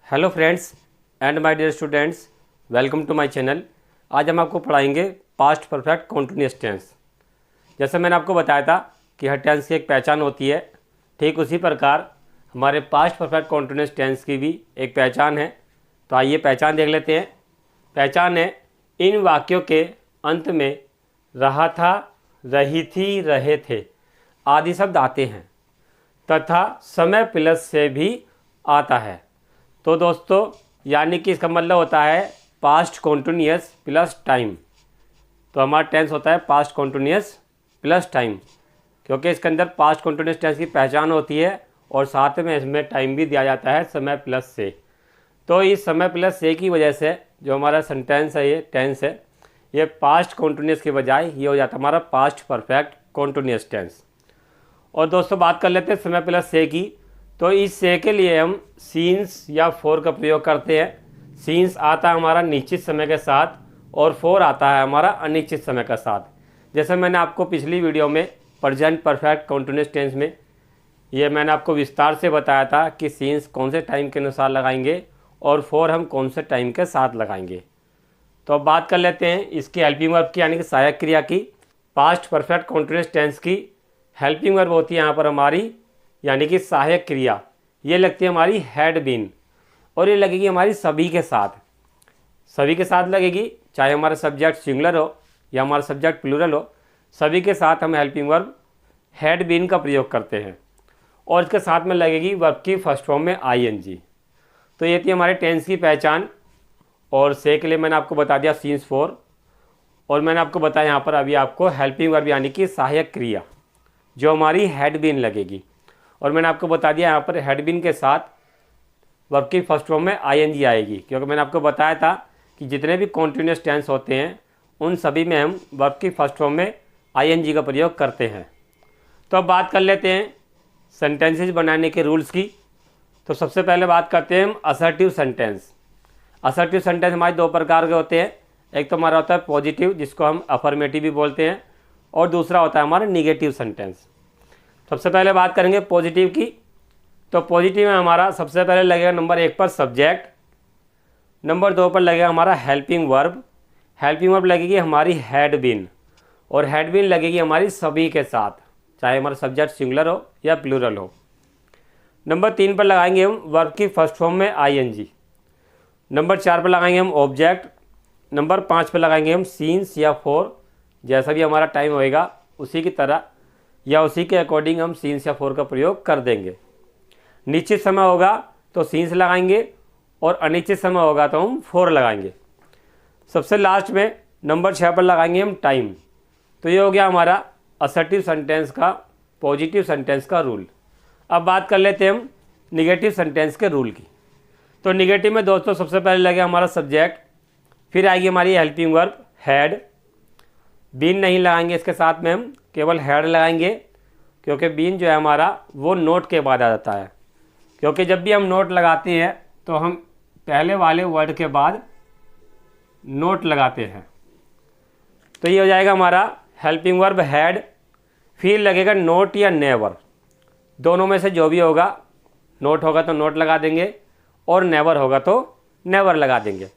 Hello friends and my dear students, welcome to my channel. आज हम आपको पढ़ाएंगे पास्ट परफेक्ट कॉन्टिन्यूअस टेंस। जैसे मैंने आपको बताया था कि हर टेंस की एक पहचान होती है, ठीक उसी प्रकार हमारे पास्ट परफेक्ट कॉन्टिन्यूअस टेंस की भी एक पहचान है। तो आइए पहचान देख लेते हैं। पहचान है, इन वाक्यों के अंत में रहा था, रही थी, रहे थे आदि शब्द आते हैं तथा समय प्लस से भी आता है। तो दोस्तों, यानी कि इसका मतलब होता है पास्ट कॉन्टिन्यूअस प्लस टाइम। तो हमारा टेंस होता है पास्ट कॉन्टिन्यूअस प्लस टाइम, क्योंकि इसके अंदर पास्ट कॉन्टिन्यूअस टेंस की पहचान होती है और साथ में इसमें टाइम भी दिया जाता है समय प्लस से। तो इस समय प्लस से की वजह से जो हमारा सेंटेंस है, ये टेंस है, ये पास्ट कॉन्टिन्यूअस के बजाय ये हो जाता है हमारा पास्ट परफेक्ट कॉन्टिन्यूअस टेंस। और दोस्तों बात कर लेते हैं समय प्लस से की। तो इस से के लिए हम सीन्स या फोर का प्रयोग करते हैं। सीन्स आता है हमारा निश्चित समय के साथ और फोर आता है हमारा अनिश्चित समय के साथ। जैसे मैंने आपको पिछली वीडियो में प्रेजेंट परफेक्ट कॉन्टिन्यूअस टेंस में ये मैंने आपको विस्तार से बताया था कि सीन्स कौन से टाइम के अनुसार लगाएंगे और फोर हम कौन से टाइम के साथ लगाएंगे। तो अब बात कर लेते हैं इसकी हेल्पिंग वर्ब की, यानी कि सहायक क्रिया की। पास्ट परफेक्ट कॉन्टिन्यूअस टेंस की हेल्पिंग वर्ब होती है यहाँ पर हमारी, यानी कि सहायक क्रिया। ये लगती है हमारी हैड बीन, और ये लगेगी हमारी सभी के साथ। सभी के साथ लगेगी, चाहे हमारा सब्जेक्ट सिंगुलर हो या हमारा सब्जेक्ट प्लूरल हो, सभी के साथ हम हेल्पिंग वर्ब हैड बीन का प्रयोग करते हैं। और इसके साथ में लगेगी वर्ब की फर्स्ट फॉर्म में आईएनजी। तो ये थी हमारे टेंस की पहचान। और से के लिए मैंने आपको बता दिया सीन्स फोर, और मैंने आपको बताया यहाँ पर अभी आपको हेल्पिंग वर्ब यानी कि सहायक क्रिया जो हमारी हैड बीन लगेगी। और मैंने आपको बता दिया यहाँ पर हेड बीन के साथ वर्ब की फर्स्ट फॉर्म में आईएनजी आएगी, क्योंकि मैंने आपको बताया था कि जितने भी कॉन्टिन्यूअस टेंस होते हैं उन सभी में हम वर्ब की फर्स्ट फॉर्म में आईएनजी का प्रयोग करते हैं। तो अब बात कर लेते हैं सेंटेंसेस बनाने के रूल्स की। तो सबसे पहले बात करते हैं हम असर्टिव सेंटेंस। असर्टिव सेंटेंस हमारे दो प्रकार के होते हैं। एक तो हमारा होता है पॉजिटिव, जिसको हम अफर्मेटिव भी बोलते हैं, और दूसरा होता है हमारा निगेटिव सेंटेंस। सबसे पहले बात करेंगे पॉजिटिव की। तो पॉजिटिव में हमारा सबसे पहले लगेगा नंबर 1 पर सब्जेक्ट, नंबर 2 पर लगेगा हमारा हेल्पिंग वर्ब। हेल्पिंग वर्ब लगेगी हमारी हैड बीन, और हैड बीन लगेगी हमारी सभी के साथ, चाहे हमारा सब्जेक्ट सिंगुलर हो या प्लूरल हो। नंबर 3 पर लगाएंगे हम वर्ब की फर्स्ट फॉर्म में आईएनजी। नंबर 4 पर लगाएंगे हम ऑब्जेक्ट। नंबर 5 पर लगाएंगे हम सीन्स या फोर। जैसा भी हमारा टाइम होएगा उसी की तरह या उसी के अकॉर्डिंग हम सीन्स या फोर का प्रयोग कर देंगे। निश्चित समय होगा तो सीन्स लगाएंगे, और अनिश्चित समय होगा तो हम फोर लगाएंगे। सबसे लास्ट में नंबर 6 पर लगाएंगे हम टाइम। तो ये हो गया हमारा असर्टिव सेंटेंस का, पॉजिटिव सेंटेंस का रूल। अब बात कर लेते हैं हम निगेटिव सेंटेंस के रूल की। तो निगेटिव में दोस्तों सबसे पहले लगेगा हमारा सब्जेक्ट, फिर आएगी हमारी हेल्पिंग वर्ब हैड। बीन नहीं लगाएंगे इसके साथ में, हम केवल हैड लगाएंगे, क्योंकि बीन जो है हमारा वो नोट के बाद आ जाता है। क्योंकि जब भी हम नोट लगाते हैं तो हम पहले वाले वर्ड के बाद नोट लगाते हैं। तो ये हो जाएगा हमारा हेल्पिंग वर्ब हैड, फिर लगेगा नोट या नेवर। दोनों में से जो भी होगा, नोट होगा तो नोट लगा देंगे और नेवर होगा तो नेवर लगा देंगे।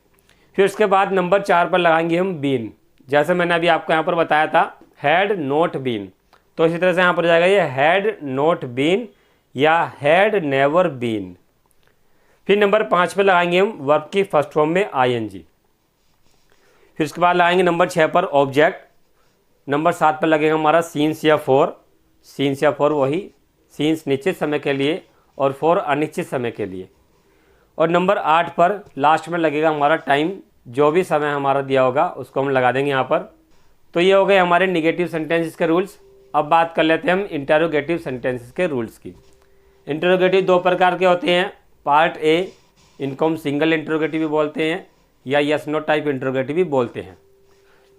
फिर उसके बाद नंबर 4 पर लगाएंगे हम बीन। जैसे मैंने अभी आपको यहाँ पर बताया था हैड नोट बीन, तो इसी तरह से यहाँ पर जाएगा ये हैड नोट बीन या हैड नेवर बीन। फिर नंबर 5 पे लगाएंगे हम वर्ब की फर्स्ट फॉर्म में आईएनजी। फिर उसके बाद लगाएंगे नंबर 6 पर ऑब्जेक्ट। नंबर 7 पर लगेगा हमारा सीन्स या फोर। सीन्स या फोर वही, सीन्स निश्चित समय के लिए और फोर अनिश्चित समय के लिए। और नंबर 8 पर लास्ट में लगेगा हमारा टाइम, जो भी समय हमारा दिया होगा उसको हम लगा देंगे यहाँ पर। तो ये हो गए हमारे निगेटिव सेंटेंसेस के रूल्स। अब बात कर लेते हैं हम इंटरोगेटिव सेंटेंसेस के रूल्स की। इंटरोगेटिव दो प्रकार के होते हैं। पार्ट ए, इनको हम सिंगल इंटरोगेटिव भी बोलते हैं या यस नो टाइप इंटरोगेटिव भी बोलते हैं।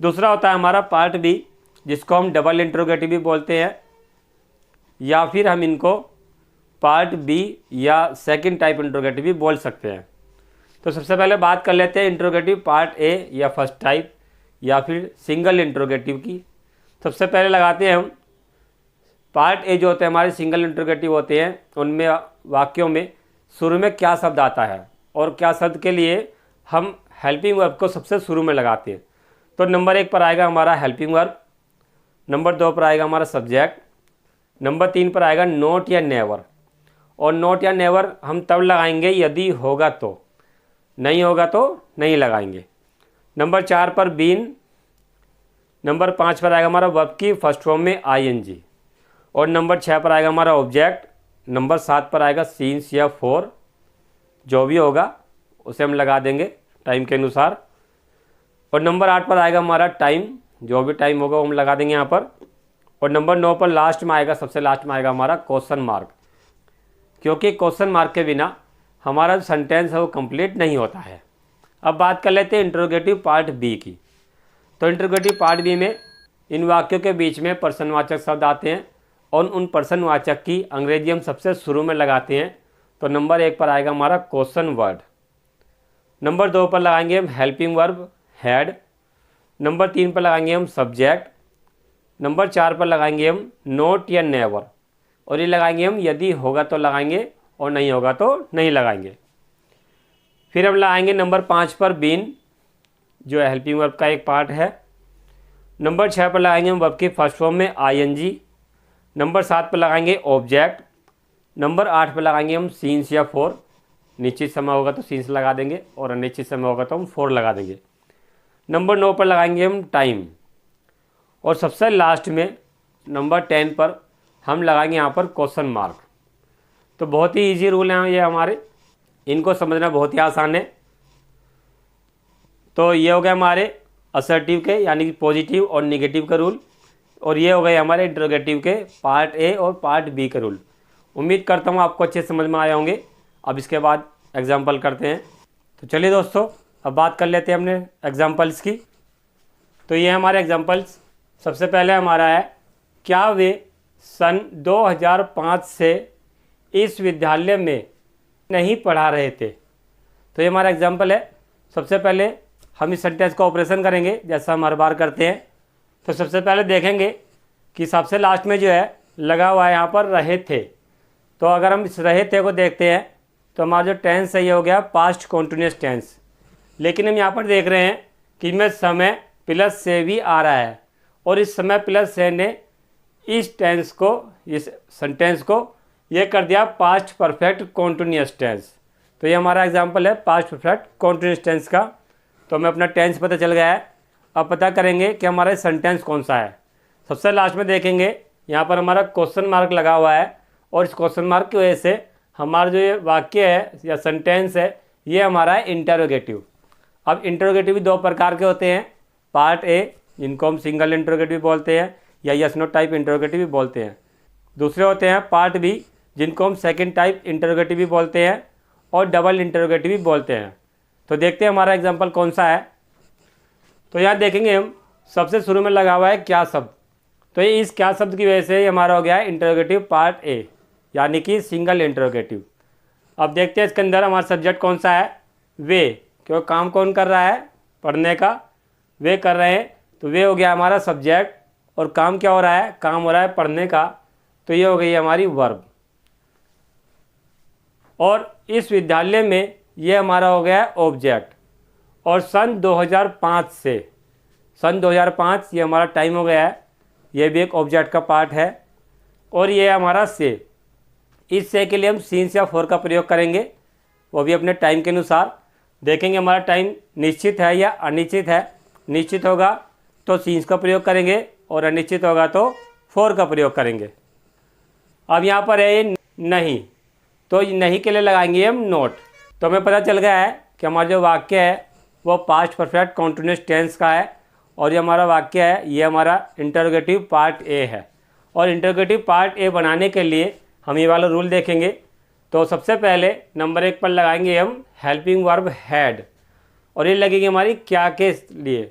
दूसरा होता है हमारा पार्ट बी, जिसको हम डबल इंटरोगेटिव भी बोलते हैं, या फिर हम इनको पार्ट बी या सेकंड टाइप इंटरोगेटिव भी बोल सकते हैं। तो सबसे पहले बात कर लेते हैं इंटरोगेटिव पार्ट ए या फर्स्ट टाइप या फिर सिंगल इंटरोगेटिव की। सबसे पहले लगाते हैं हम पार्ट ए, जो होते हैं हमारे सिंगल इंटरोगेटिव होते हैं, उनमें वाक्यों में शुरू में क्या शब्द आता है और क्या शब्द के लिए हम हेल्पिंग वर्ब को सबसे शुरू में लगाते हैं। तो नंबर 1 पर आएगा हमारा हेल्पिंग वर्ब, नंबर 2 पर आएगा हमारा सब्जेक्ट, नंबर 3 पर आएगा नॉट या नेवर। और नॉट या नेवर हम तब लगाएंगे यदि होगा तो, नहीं होगा तो नहीं लगाएंगे। नंबर 4 पर बीन, नंबर 5 पर आएगा हमारा वर्ब की फर्स्ट फॉर्म में ING, और नंबर 6 पर आएगा हमारा ऑब्जेक्ट, नंबर 7 पर आएगा सीन्स या फॉर, जो भी होगा उसे हम लगा देंगे टाइम के अनुसार। और नंबर 8 पर आएगा हमारा टाइम, जो भी टाइम होगा वो हम लगा देंगे यहाँ पर। और नंबर 9 पर लास्ट में आएगा, सबसे लास्ट में आएगा हमारा क्वेश्चन मार्क, क्योंकि क्वेश्चन मार्क के बिना हमारा जो सेंटेंस है वो कंप्लीट नहीं होता है। अब बात कर लेते हैं इंटरोगेटिव पार्ट बी की। तो इंटरोगेटिव पार्ट बी में इन वाक्यों के बीच में प्रश्नवाचक शब्द आते हैं और उन प्रश्नवाचक की अंग्रेजी हम सबसे शुरू में लगाते हैं। तो नंबर 1 पर आएगा हमारा क्वेश्चन वर्ड, नंबर 2 पर लगाएंगे हम हेल्पिंग वर्ब हैड, नंबर 3 पर लगाएंगे हम सब्जेक्ट, नंबर 4 पर लगाएंगे हम नोट या नेवर, और ये लगाएंगे हम यदि होगा तो लगाएंगे और नहीं होगा तो नहीं लगाएंगे। फिर हम लगाएंगे नंबर 5 पर बीन, जो हेल्पिंग वर्ब का एक पार्ट है। नंबर 6 पर लगाएंगे हम वर्ब की फर्स्ट फॉर्म में ING, नंबर 7 पर लगाएंगे ऑब्जेक्ट, नंबर 8 पर लगाएंगे हम सीन्स या फॉर, निश्चित समय होगा तो सीन्स लगा देंगे और अनिश्चित समय होगा तो हम फॉर लगा देंगे। नंबर 9 पर लगाएंगे हम टाइम, और सबसे लास्ट में नंबर 10 पर हम लगाएंगे यहाँ पर क्वेश्चन मार्क। तो बहुत ही इजी रूल हैं ये हमारे, इनको समझना बहुत ही आसान है। तो ये हो गए हमारे असर्टिव के यानी कि पॉजिटिव और निगेटिव का रूल, और ये हो गए हमारे इंटरोगेटिव के पार्ट ए और पार्ट बी का रूल। उम्मीद करता हूँ आपको अच्छे समझ में आए होंगे। अब इसके बाद एग्जाम्पल करते हैं। तो चलिए दोस्तों, अब बात कर लेते हैं अपने एग्जाम्पल्स की। तो ये हमारे एग्जाम्पल्स, सबसे पहले हमारा है, क्या वे सन 2005 से इस विद्यालय में नहीं पढ़ा रहे थे। तो ये हमारा एग्जाम्पल है। सबसे पहले हम इस सेंटेंस का ऑपरेशन करेंगे जैसा हम हर बार करते हैं। तो सबसे पहले देखेंगे कि सबसे लास्ट में जो है लगा हुआ है यहाँ पर रहे थे। तो अगर हम इस रहे थे को देखते हैं तो हमारा जो टेंस है ये हो गया पास्ट कॉन्टिन्यूस टेंस, लेकिन हम यहाँ पर देख रहे हैं कि इसमें समय प्लस से भी आ रहा है, और इस समय प्लस से ने इस टेंस को, इस सेंटेंस को ये कर दिया पास्ट परफेक्ट कॉन्टिन्यूस टेंस। तो ये हमारा एग्जाम्पल है पास्ट परफेक्ट कॉन्टिन्यूस टेंस का। तो हमें अपना टेंस पता चल गया है। अब पता करेंगे कि हमारा सेंटेंस कौन सा है। सबसे लास्ट में देखेंगे यहाँ पर हमारा क्वेश्चन मार्क लगा हुआ है, और इस क्वेश्चन मार्क की वजह से हमारा जो ये वाक्य है या सेंटेंस है ये हमारा है इंटरोगेटिव। अब इंटरोगेटिव भी दो प्रकार के होते हैं, पार्ट ए जिनको हम सिंगल इंटरोगेटिव बोलते हैं या यस नो टाइप इंटरोगेटिव भी बोलते हैं। दूसरे होते हैं पार्ट बी जिनको हम सेकंड टाइप इंटरोगेटिव भी बोलते हैं और डबल इंटरोगेटिव भी बोलते हैं। तो देखते हैं हमारा एग्जांपल कौन सा है। तो यहाँ देखेंगे हम सबसे शुरू में लगा हुआ है क्या शब्द। तो ये इस क्या शब्द की वजह से ये हमारा हो गया है इंटरोगेटिव पार्ट ए यानी कि सिंगल इंटरोगेटिव। अब देखते हैं इसके अंदर हमारा सब्जेक्ट कौन सा है, वे, क्योंकि काम कौन कर रहा है, पढ़ने का वे कर रहे हैं। तो वे हो गया हमारा सब्जेक्ट, और काम क्या हो रहा है, काम हो रहा है पढ़ने का। तो ये हो गई हमारी वर्ब। और इस विद्यालय में ये हमारा हो गया है ऑब्जेक्ट। और सन 2005 से, सन 2005 ये हमारा टाइम हो गया है, ये भी एक ऑब्जेक्ट का पार्ट है। और ये हमारा से, इस से के लिए हम सीन्स या फॉर का प्रयोग करेंगे, वो भी अपने टाइम के अनुसार। देखेंगे हमारा टाइम निश्चित है या अनिश्चित है। निश्चित होगा तो सीन्स का प्रयोग करेंगे और अनिश्चित होगा तो फॉर का प्रयोग करेंगे। अब यहाँ पर है ये नहीं, तो नहीं के लिए लगाएंगे हम नोट। तो हमें पता चल गया है कि हमारा जो वाक्य है वो पास्ट परफेक्ट कॉन्टिन्यूस टेंस का है, और ये हमारा वाक्य है ये हमारा इंटरोगेटिव पार्ट ए है। और इंटरोगेटिव पार्ट ए बनाने के लिए हम ये वाला रूल देखेंगे। तो सबसे पहले नंबर 1 पर लगाएंगे हम हेल्पिंग वर्ब हैड, और ये लगेगी हमारी क्या के लिए।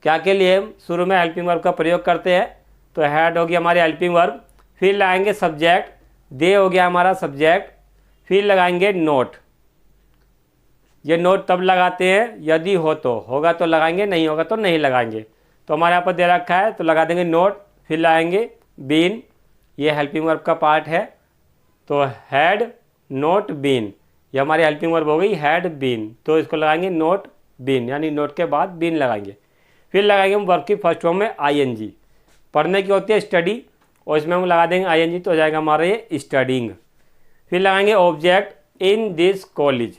क्या के लिए हम शुरू में हेल्पिंग वर्ब का प्रयोग करते हैं। तो हैड हो गया हमारी हेल्पिंग वर्ब। फिर लगाएंगे सब्जेक्ट, दे हो गया हमारा सब्जेक्ट। फिर लगाएंगे नोट। ये नोट तब लगाते हैं यदि हो तो, होगा तो लगाएंगे, नहीं होगा तो नहीं लगाएंगे। तो हमारे यहाँ पर दे रखा है तो लगा देंगे नोट। फिर लगाएंगे बीन, ये हेल्पिंग वर्ब का पार्ट है। तो हैड नोट बीन, ये हमारी हेल्पिंग वर्ब हो गई हैड बीन, तो इसको लगाएंगे नोट बीन, यानी नोट के बाद बीन लगाएंगे। फिर लगाएंगे हम वर्ब की फर्स्ट फॉर्म में आईएनजी, पढ़ने की होती है स्टडी, और इसमें हम लगा देंगे आईएनजी, तो हो जाएगा हमारा ये स्टडिंग। फिर लगाएंगे ऑब्जेक्ट इन दिस कॉलेज,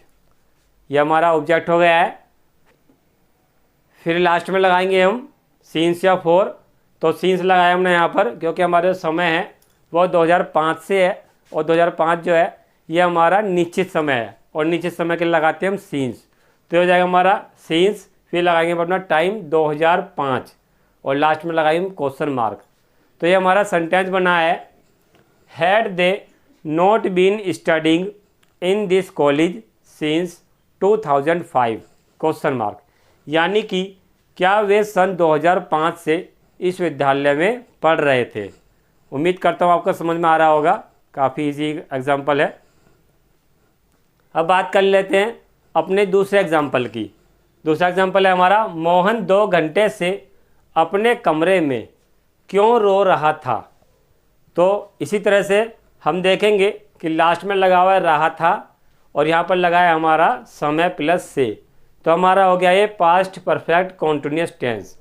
ये हमारा ऑब्जेक्ट हो गया है। फिर लास्ट में लगाएंगे हम सीन्स या फॉर, तो सीन्स लगाया हमने यहाँ पर क्योंकि हमारा जो समय है वो 2005 से है, और 2005 जो है ये हमारा निश्चित समय है, और निश्चित समय के लिए लगाते हैं हम सीन्स, तो हो जाएगा हमारा सीन्स। फिर लगाएंगे अपना टाइम 2005, और लास्ट में लगाएंगे क्वेश्चन मार्क। तो ये हमारा सेंटेंस बना है, had they not been studying in this college since 2005 question mark, यानी कि क्या वे सन 2005 से इस विद्यालय में पढ़ रहे थे। उम्मीद करता हूँ आपको समझ में आ रहा होगा, काफ़ी इजी एग्जाम्पल है। अब बात कर लेते हैं अपने दूसरे एग्जाम्पल की। दूसरा एग्जाम्पल है हमारा, मोहन 2 घंटे से अपने कमरे में क्यों रो रहा था। तो इसी तरह से हम देखेंगे कि लास्ट में लगा हुआ है रहा था, और यहाँ पर लगा है हमारा समय प्लस से, तो हमारा हो गया ये पास्ट परफेक्ट कॉन्टिन्यूअस टेंस।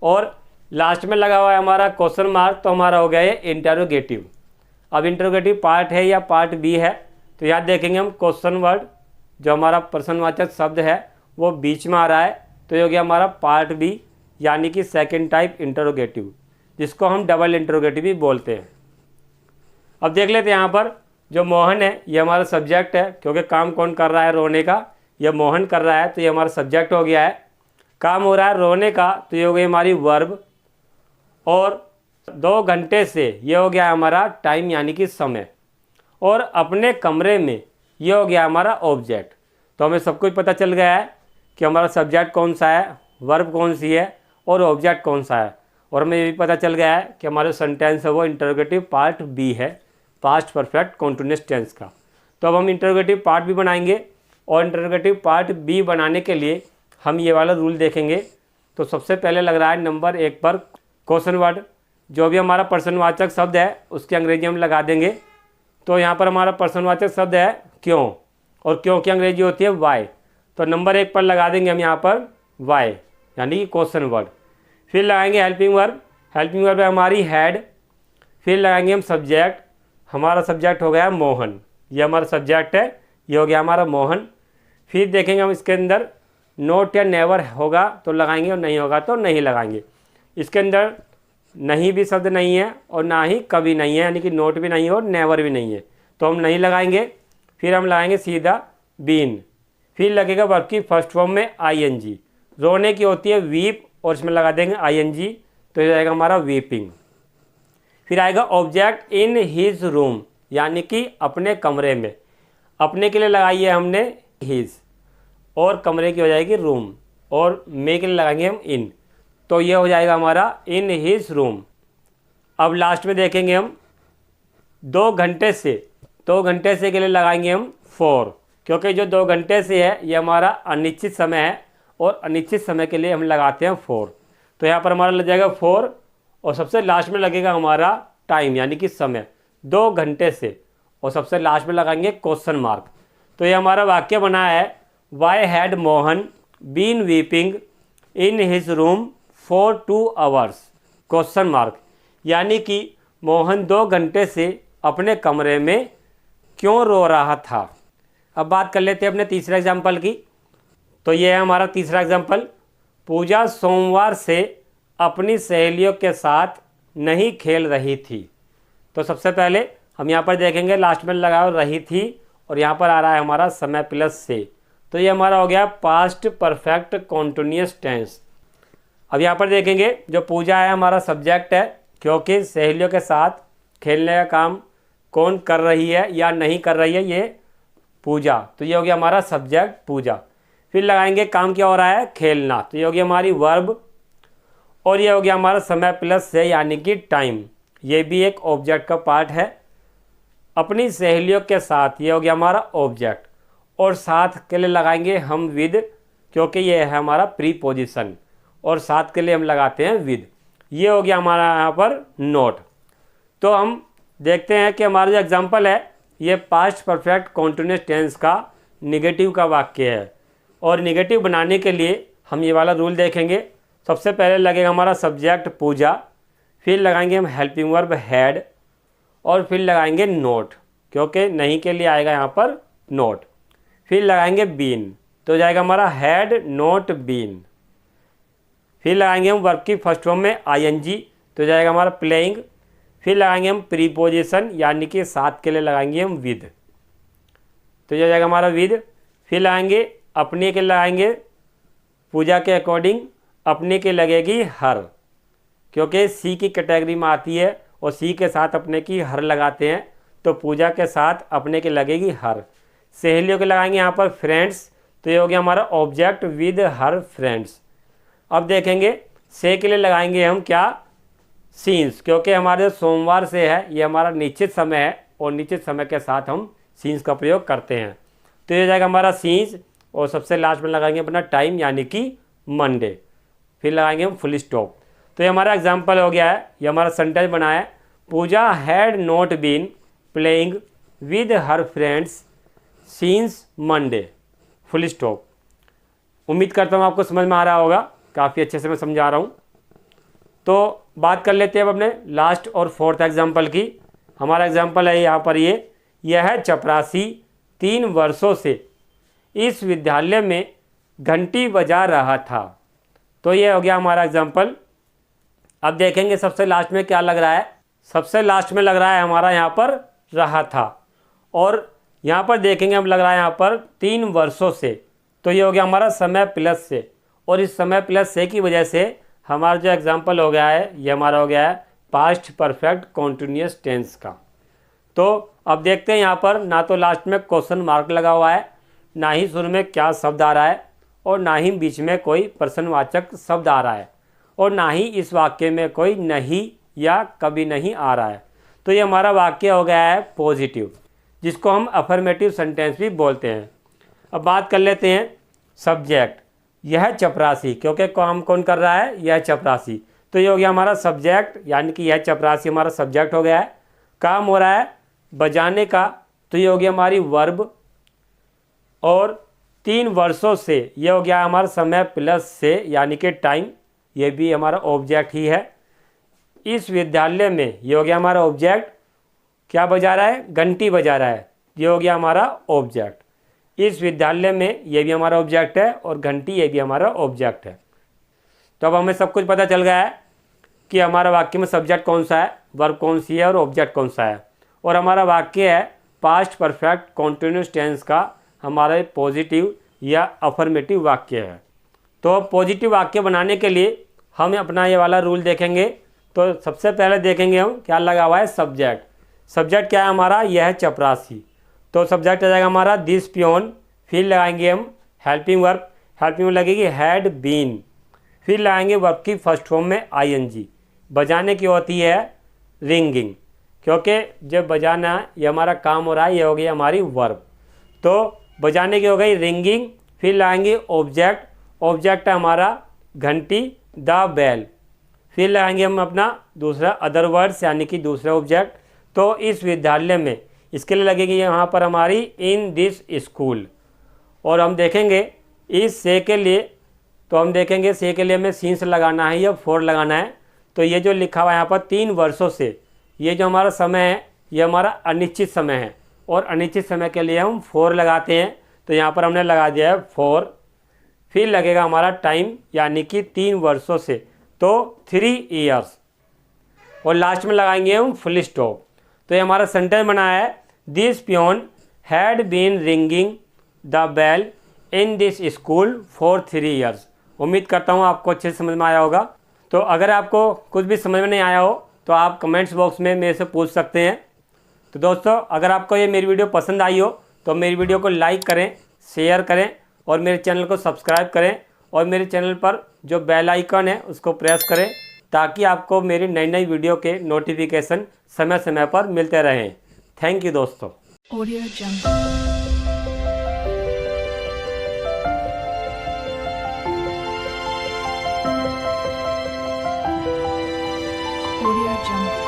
और लास्ट में लगा हुआ है हमारा क्वेश्चन मार्क, तो हमारा हो गया ये इंटरोगेटिव। अब इंटरोगेटिव पार्ट है या पार्ट बी है, तो यहाँ देखेंगे हम क्वेश्चन वर्ड जो हमारा प्रश्नवाचक शब्द है वो बीच में आ रहा है, तो ये हो गया हमारा पार्ट बी, यानी कि सेकंड टाइप इंटरोगेटिव, जिसको हम डबल इंटरोगेटिव भी बोलते हैं। अब देख लेते हैं यहाँ पर जो मोहन है ये हमारा सब्जेक्ट है, क्योंकि काम कौन कर रहा है रोने का, ये मोहन कर रहा है, तो ये हमारा सब्जेक्ट हो गया है। काम हो रहा है रोने का, तो ये हो गई हमारी वर्ब, और 2 घंटे से ये हो गया हमारा टाइम यानी कि समय, और अपने कमरे में ये हो गया हमारा ऑब्जेक्ट। तो हमें सब कुछ पता चल गया है कि हमारा सब्जेक्ट कौन सा है, वर्ब कौन सी है, और ऑब्जेक्ट कौन सा है, और हमें ये भी पता चल गया है कि हमारा सेंटेंस है वो इंटरोगेटिव पार्ट बी है, पास्ट परफेक्ट कॉन्टिन्यूअस टेंस का। तो अब हम इंटरोगेटिव पार्ट भी बनाएंगे, और इंटरोगेटिव पार्ट बी बनाने के लिए हम ये वाला रूल देखेंगे। तो सबसे पहले लग रहा है नंबर 1 पर क्वेश्चन वर्ड, जो भी हमारा प्रश्नवाचक शब्द है उसकी अंग्रेजी हम लगा देंगे। तो यहाँ पर हमारा प्रश्नवाचक शब्द है क्यों, और क्यों की अंग्रेजी होती है वाई, तो नंबर 1 पर लगा देंगे हम यहाँ पर वाई, यानी कि क्वेश्चन वर्ड। फिर लगाएंगे हेल्पिंग वर्ब, हेल्पिंग वर्ब है हमारी हैड। फिर लगाएंगे हम सब्जेक्ट, हमारा सब्जेक्ट हो गया मोहन, ये हमारा सब्जेक्ट है, ये हो गया हमारा मोहन। फिर देखेंगे हम इसके अंदर नोट या नेवर होगा तो लगाएंगे, और नहीं होगा तो नहीं लगाएंगे। इसके अंदर नहीं भी शब्द नहीं है, और ना ही कभी नहीं है, यानी कि नोट भी नहीं है और नेवर भी नहीं है, तो हम नहीं लगाएंगे। फिर हम लगाएंगे सीधा बीन। फिर लगेगा वर्ब की फर्स्ट फॉर्म में आईएनजी, रोने की होती है वीप, और इसमें लगा देंगे आईएनजी, तो ये जाएगा हमारा वीपिंग। फिर आएगा ऑब्जेक्ट इन हिज रूम, यानी कि अपने कमरे में, अपने के लिए लगाई है हमने हिज, और कमरे की हो जाएगी रूम, और मे के लिए लगाएंगे हम इन, तो ये हो जाएगा हमारा इन हिज रूम। अब लास्ट में देखेंगे हम 2 घंटे से, 2 घंटे से के लिए लगाएंगे हम फॉर, क्योंकि जो 2 घंटे से है ये हमारा अनिश्चित समय है, और अनिश्चित समय के लिए हम लगाते हैं फॉर, तो यहाँ पर हमारा लग जाएगा फॉर, और सबसे लास्ट में लगेगा हमारा टाइम यानी कि समय 2 घंटे से, और सबसे लास्ट में लगाएंगे क्वेश्चन मार्क। तो ये हमारा वाक्य बना है, why had Mohan been weeping in his room for 2 hours question mark, यानी कि मोहन 2 घंटे से अपने कमरे में क्यों रो रहा था। अब बात कर लेते हैं अपने तीसरे एग्जाम्पल की। तो ये है हमारा तीसरा एग्जाम्पल, पूजा सोमवार से अपनी सहेलियों के साथ नहीं खेल रही थी। तो सबसे पहले हम यहाँ पर देखेंगे लास्ट में लगा रही थी, और यहाँ पर आ रहा है हमारा समय प्लस से, तो ये हमारा हो गया पास्ट परफेक्ट कॉन्टिन्यूअस टेंस। अब यहाँ पर देखेंगे जो पूजा है हमारा सब्जेक्ट है, क्योंकि सहेलियों के साथ खेलने का काम कौन कर रही है या नहीं कर रही है, ये पूजा, तो ये हो गया हमारा सब्जेक्ट पूजा। फिर लगाएंगे काम क्या हो रहा है खेलना, तो ये हो गया हमारी वर्ब, और ये हो गया हमारा समय प्लस से यानी कि टाइम, ये भी एक ऑब्जेक्ट का पार्ट है। अपनी सहेलियों के साथ, ये हो गया हमारा ऑब्जेक्ट, और साथ के लिए लगाएंगे हम विद, क्योंकि ये है हमारा प्रीपोजिशन, और साथ के लिए हम लगाते हैं विद, ये हो गया हमारा यहाँ पर नोट। तो हम देखते हैं कि हमारा जो एग्जाम्पल है ये पास्ट परफेक्ट कॉन्टिन्यूअस टेंस का निगेटिव का वाक्य है। और निगेटिव बनाने के लिए हम ये वाला रूल देखेंगे। सबसे पहले लगेगा हमारा सब्जेक्ट पूजा, फिर लगाएंगे हम हेल्पिंग वर्ब हैड, और फिर लगाएंगे नोट, क्योंकि नहीं के लिए आएगा यहाँ पर नोट। फिर लगाएंगे बीन, तो जाएगा हमारा हैड नोट बीन। फिर लगाएंगे हम वर्ब की फर्स्ट फॉर्म में आईएनजी, तो जाएगा हमारा प्लेइंग। फिर लगाएंगे हम प्रीपोजिशन यानी कि साथ के लिए लगाएंगे हम विद, तो ये जाएगा हमारा विद। फिर लगाएंगे अपने के, लगाएंगे पूजा के अकॉर्डिंग अपने के लगेगी हर, क्योंकि सी की कैटेगरी में आती है और सी के साथ अपने की हर लगाते हैं, तो पूजा के साथ अपने के लगेगी हर। सहेलियों के लगाएंगे यहाँ पर फ्रेंड्स, तो ये हो गया हमारा ऑब्जेक्ट विद हर फ्रेंड्स। अब देखेंगे से के लिए लगाएंगे हम क्या, सीन्स, क्योंकि हमारे जो सोमवार से है ये हमारा निश्चित समय है और निश्चित समय के साथ हम सीन्स का प्रयोग करते हैं, तो ये जाएगा हमारा सीन्स। और सबसे लास्ट में लगाएंगे अपना टाइम यानी कि मंडे। फिर लगाएंगे हम फुल स्टॉप। तो ये हमारा एग्जाम्पल हो गया है, ये हमारा सेंटेंस बना है, Pooja had not been playing with her friends since Monday, full stop. उम्मीद करता हूँ आपको समझ में आ रहा होगा, काफ़ी अच्छे से मैं समझा रहा हूँ। तो बात कर लेते हैं अब अपने लास्ट और फोर्थ एग्जाम्पल की। हमारा एग्जाम्पल है यहाँ पर यह चपरासी 3 वर्षों से इस विद्यालय में घंटी बजा रहा था। तो ये हो गया हमारा एग्जाम्पल। अब देखेंगे सबसे लास्ट में क्या लग रहा है, सबसे लास्ट में लग रहा है हमारा यहाँ पर रहा था, और यहाँ पर देखेंगे हम लग रहा है यहाँ पर 3 वर्षों से, तो ये हो गया हमारा समय प्लस से, और इस समय प्लस से की वजह से हमारा जो एग्जाम्पल हो गया है ये हमारा हो गया है पास्ट परफेक्ट कॉन्टिन्यूअस टेंस का। तो अब देखते हैं यहाँ पर ना तो लास्ट में क्वेश्चन मार्क लगा हुआ है, ना ही शुरू में क्या शब्द आ रहा है, और ना ही बीच में कोई प्रश्नवाचक शब्द आ रहा है, और ना ही इस वाक्य में कोई नहीं या कभी नहीं आ रहा है। तो ये हमारा वाक्य हो गया है पॉजिटिव, जिसको हम अफर्मेटिव सेंटेंस भी बोलते हैं। अब बात कर लेते हैं सब्जेक्ट, यह चपरासी, क्योंकि काम कौन कर रहा है, यह चपरासी, तो ये हो गया हमारा सब्जेक्ट, यानी कि यह चपरासी हमारा सब्जेक्ट हो गया है। काम हो रहा है बजाने का, तो ये हो गया हमारी वर्ब, और 3 वर्षों से ये हो गया हमारा समय प्लस से यानी कि टाइम, ये भी हमारा ऑब्जेक्ट ही है। इस विद्यालय में ये हो गया हमारा ऑब्जेक्ट, क्या बजा रहा है, घंटी बजा रहा है, ये हो गया हमारा ऑब्जेक्ट। इस विद्यालय में ये भी हमारा ऑब्जेक्ट है, और घंटी ये भी हमारा ऑब्जेक्ट है। तो अब हमें सब कुछ पता चल गया है कि हमारा वाक्य में सब्जेक्ट कौन सा है, वर्ब कौन सी है और ऑब्जेक्ट कौन सा है, और हमारा वाक्य है पास्ट परफेक्ट कॉन्टिन्यूअस टेंस का हमारा पॉजिटिव या अफर्मेटिव वाक्य है। तो पॉजिटिव वाक्य बनाने के लिए हम अपना ये वाला रूल देखेंगे। तो सबसे पहले देखेंगे हम क्या लगा हुआ है, सब्जेक्ट। सब्जेक्ट क्या है हमारा, यह है चपरासी, तो सब्जेक्ट आ जाएगा हमारा दिस पियोन। फिर लगाएंगे हम हेल्पिंग वर्ब, हेल्पिंग वर्ब लगेगी हैड बीन। फिर लगाएंगे वर्ब की फर्स्ट फॉर्म में आईएनजी, बजाने की होती है रिंगिंग, क्योंकि जब बजाना ये हमारा काम हो रहा है, ये हो गई हमारी वर्ब, तो बजाने की हो गई रिंगिंग। फिर लाएंगे ऑब्जेक्ट, ऑब्जेक्ट है हमारा घंटी द बेल। फिर लगाएंगे हम अपना दूसरा अदर वर्ड्स यानी कि दूसरा ऑब्जेक्ट, तो इस विद्यालय में, इसके लिए लगेगी यहाँ पर हमारी इन दिस स्कूल। और हम देखेंगे इस से के लिए, तो हम देखेंगे से के लिए हमें सीन्स लगाना है या फोर लगाना है। तो ये जो लिखा हुआ है यहाँ पर 3 वर्षों से, ये जो हमारा समय है ये हमारा अनिश्चित समय है, और अनिश्चित समय के लिए हम 4 लगाते हैं, तो यहाँ पर हमने लगा दिया है 4। फिर लगेगा हमारा टाइम यानी कि 3 वर्षों से, तो 3 ईयर्स, और लास्ट में लगाएंगे हम फुल स्टॉप। तो ये हमारा सेंटेंस बना है this peon had been ringing the bell in this school for 3 years. उम्मीद करता हूँ आपको अच्छे से समझ में आया होगा। तो अगर आपको कुछ भी समझ में नहीं आया हो तो आप कमेंट्स बॉक्स में मेरे से पूछ सकते हैं। तो दोस्तों अगर आपको ये मेरी वीडियो पसंद आई हो तो मेरी वीडियो को लाइक करें, शेयर करें और मेरे चैनल को सब्सक्राइब करें, और मेरे चैनल पर जो बेल आइकन है उसको प्रेस करें, ताकि आपको मेरी नई नई वीडियो के नोटिफिकेशन समय समय पर मिलते रहें। थैंक यू दोस्तों। Audio Jungle. Audio Jungle.